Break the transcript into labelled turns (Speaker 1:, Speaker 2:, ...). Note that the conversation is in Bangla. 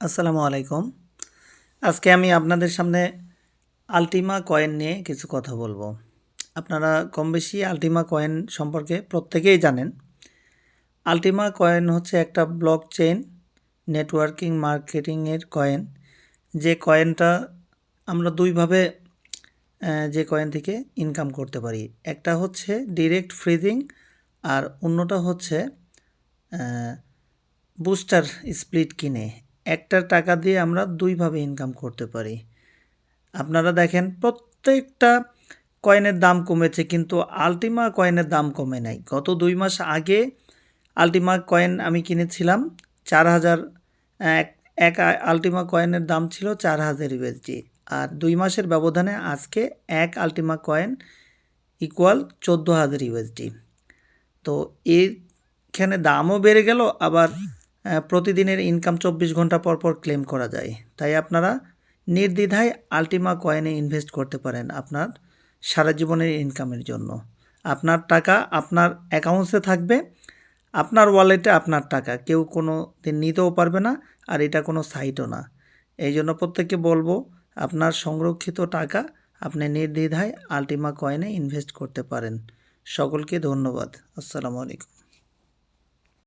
Speaker 1: আসসালামু আলাইকুম। আজকে আমি আপনাদের সামনে আল্টিমা কয়েন নিয়ে কিছু কথা বলবো। আপনারা কম বেশি আল্টিমা কয়েন সম্পর্কে প্রত্যেকেই জানেন। আল্টিমা কয়েন হচ্ছে একটা ব্লকচেইন নেটওয়ার্কিং মার্কেটিংয়ের কয়েন। যে কয়েনটা আমরা দুইভাবে যে কয়েন থেকে ইনকাম করতে পারি। একটা হচ্ছে ডিরেক্ট ফ্রিজিং আর অন্যটা হচ্ছে বুস্টার স্প্লিট কিনে। একটা টাকা দিয়ে আমরা দুইভাবে ইনকাম করতে পারি। আপনারা দেখেন প্রত্যেকটা কয়েনের দাম কমেছে, কিন্তু আল্টিমা কয়েনের দাম কমে নাই। গত 2 মাস আগে আল্টিমা কয়েন আমি কিনেছিলাম 4000। এক আল্টিমা কয়েনের দাম ছিল 4000 ইউএসডি। আর 2 মাসের ব্যবধানে আজকে এক আল্টিমা কয়েন ইকুয়াল 14000 ইউএসডি। তো এখানে দামও বেড়ে গেল, আবার প্রতিদিনের ইনকাম 24 ঘন্টা পর পর ক্লেম করা যায়। তাই আপনারা নির্দ্বিধায় আল্টিমা কয়েনে ইনভেস্ট করতে পারেন আপনার সারা জীবনের ইনকামের জন্য। আপনার টাকা আপনার অ্যাকাউন্টসে থাকবে, আপনার ওয়ালেটে আপনার টাকা, কেউ কোনো দিন নিতেও পারবে না। আর এটা কোনো সাইটও না। এই জন্য প্রত্যেককে বলবো, আপনার সংরক্ষিত টাকা আপনি নির্দ্বিধায় আল্টিমা কয়েনে ইনভেস্ট করতে পারেন। সকলকে ধন্যবাদ। আসসালামু আলাইকুম।